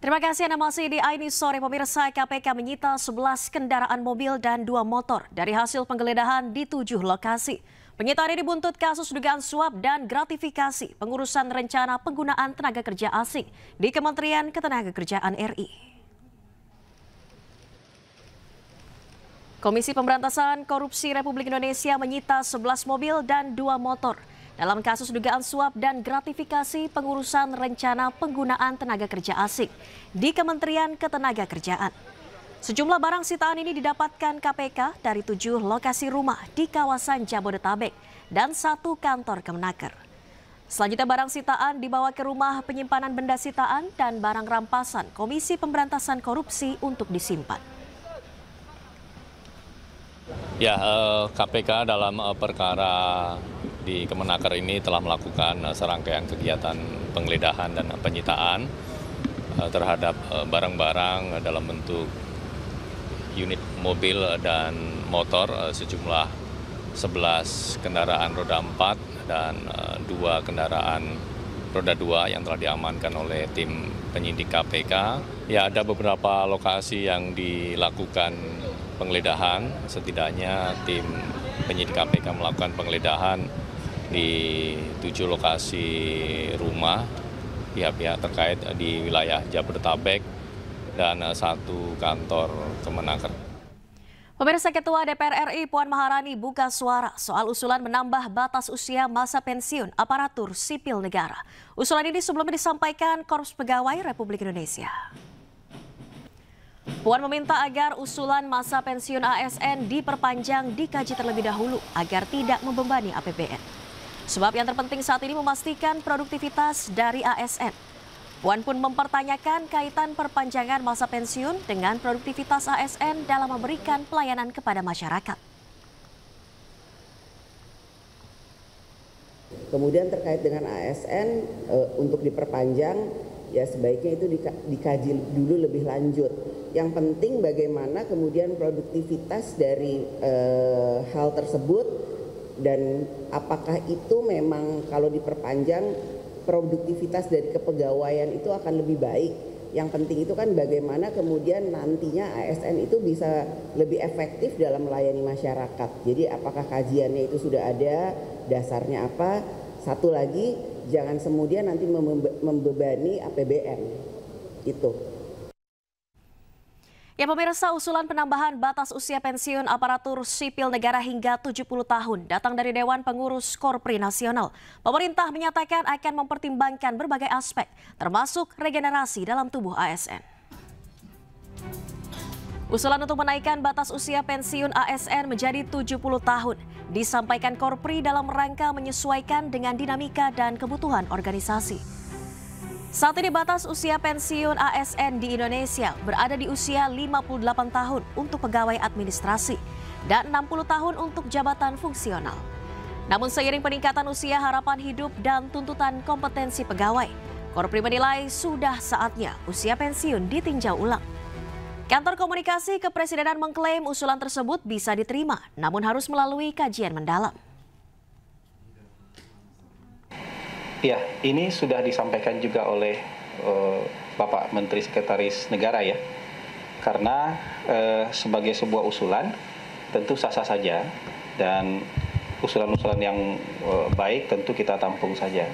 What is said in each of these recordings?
Terima kasih Anda masih di Aini Sore. Pemirsa, KPK menyita 11 kendaraan mobil dan 2 motor dari hasil penggeledahan di 7 lokasi. Penyitaan ini dibuntut kasus dugaan suap dan gratifikasi pengurusan rencana penggunaan tenaga kerja asing di Kementerian Ketenagakerjaan RI. Komisi Pemberantasan Korupsi Republik Indonesia menyita 11 mobil dan 2 motor dalam kasus dugaan suap dan gratifikasi pengurusan rencana penggunaan tenaga kerja asing di Kementerian Ketenagakerjaan. Sejumlah barang sitaan ini didapatkan KPK dari 7 lokasi rumah di kawasan Jabodetabek dan 1 kantor Kemenaker. Selanjutnya barang sitaan dibawa ke rumah penyimpanan benda sitaan dan barang rampasan Komisi Pemberantasan Korupsi untuk disimpan. Ya, KPK dalam perkara di Kemenaker ini telah melakukan serangkaian kegiatan penggeledahan dan penyitaan terhadap barang-barang dalam bentuk unit mobil dan motor sejumlah 11 kendaraan roda 4 dan 2 kendaraan roda 2 yang telah diamankan oleh tim penyidik KPK. Ya, ada beberapa lokasi yang dilakukan penggeledahan, setidaknya tim penyidik KPK melakukan penggeledahan di 7 lokasi rumah pihak-pihak terkait di wilayah Jabodetabek dan 1 kantor Kemenaker. Pemirsa, Ketua DPR RI Puan Maharani buka suara soal usulan menambah batas usia masa pensiun aparatur sipil negara. Usulan ini sebelumnya disampaikan Korps Pegawai Republik Indonesia. Puan meminta agar usulan masa pensiun ASN diperpanjang dikaji terlebih dahulu agar tidak membebani APBN. Sebab yang terpenting saat ini memastikan produktivitas dari ASN. Puan pun mempertanyakan kaitan perpanjangan masa pensiun dengan produktivitas ASN dalam memberikan pelayanan kepada masyarakat. Kemudian terkait dengan ASN untuk diperpanjang, ya sebaiknya itu dikaji dulu lebih lanjut. Yang penting bagaimana kemudian produktivitas dari hal tersebut dan apakah itu memang kalau diperpanjang produktivitas dari kepegawaian itu akan lebih baik. Yang penting itu kan bagaimana kemudian nantinya ASN itu bisa lebih efektif dalam melayani masyarakat. Jadi apakah kajiannya itu sudah ada, dasarnya apa? Satu lagi, jangan kemudian nanti membebani APBN. Itu. Ya pemirsa, usulan penambahan batas usia pensiun aparatur sipil negara hingga 70 tahun datang dari Dewan Pengurus Korpri Nasional. Pemerintah menyatakan akan mempertimbangkan berbagai aspek, termasuk regenerasi dalam tubuh ASN. Usulan untuk menaikkan batas usia pensiun ASN menjadi 70 tahun disampaikan Korpri dalam rangka menyesuaikan dengan dinamika dan kebutuhan organisasi. Saat ini batas usia pensiun ASN di Indonesia berada di usia 58 tahun untuk pegawai administrasi dan 60 tahun untuk jabatan fungsional. Namun seiring peningkatan usia harapan hidup dan tuntutan kompetensi pegawai, Korpri menilai sudah saatnya usia pensiun ditinjau ulang. Kantor Komunikasi Kepresidenan mengklaim usulan tersebut bisa diterima, namun harus melalui kajian mendalam. Ya, ini sudah disampaikan juga oleh Bapak Menteri Sekretaris Negara ya. Karena sebagai sebuah usulan tentu sah-sah saja dan usulan-usulan yang baik tentu kita tampung saja.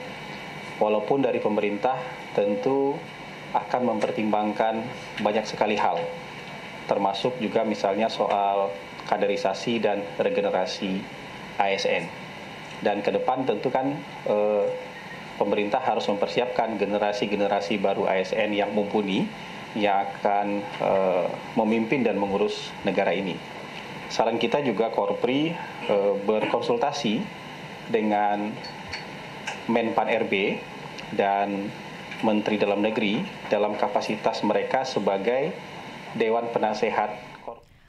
Walaupun dari pemerintah tentu akan mempertimbangkan banyak sekali hal, termasuk juga misalnya soal kaderisasi dan regenerasi ASN. Dan ke depan tentu kan pemerintah harus mempersiapkan generasi-generasi baru ASN yang mumpuni yang akan memimpin dan mengurus negara ini. Saran kita juga Korpri berkonsultasi dengan Menpan RB dan Menteri Dalam Negeri dalam kapasitas mereka sebagai Dewan Penasehat.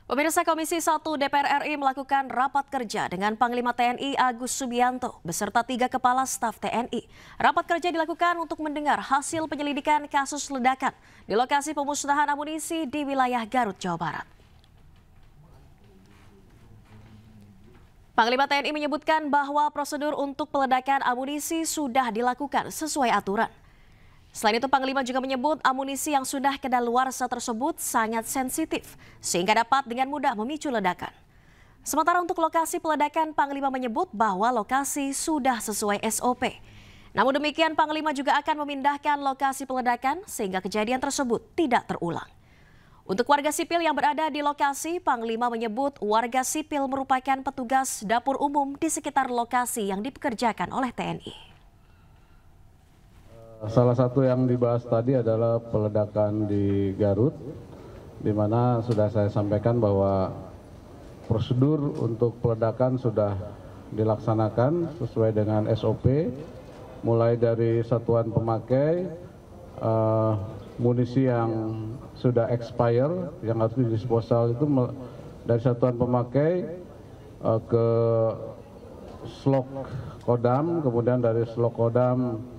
Pemirsa, Komisi 1 DPR RI melakukan rapat kerja dengan Panglima TNI Agus Subianto beserta 3 kepala staf TNI. Rapat kerja dilakukan untuk mendengar hasil penyelidikan kasus ledakan di lokasi pemusnahan amunisi di wilayah Garut, Jawa Barat. Panglima TNI menyebutkan bahwa prosedur untuk peledakan amunisi sudah dilakukan sesuai aturan. Selain itu, Panglima juga menyebut amunisi yang sudah kadaluarsa tersebut sangat sensitif, sehingga dapat dengan mudah memicu ledakan. Sementara untuk lokasi peledakan, Panglima menyebut bahwa lokasi sudah sesuai SOP. Namun demikian, Panglima juga akan memindahkan lokasi peledakan sehingga kejadian tersebut tidak terulang. Untuk warga sipil yang berada di lokasi, Panglima menyebut warga sipil merupakan petugas dapur umum di sekitar lokasi yang dipekerjakan oleh TNI. Salah satu yang dibahas tadi adalah peledakan di Garut, di mana sudah saya sampaikan bahwa prosedur untuk peledakan sudah dilaksanakan sesuai dengan SOP, mulai dari satuan pemakai, munisi yang sudah expire, yang harus didisposal itu dari satuan pemakai ke slok Kodam, kemudian dari slok Kodam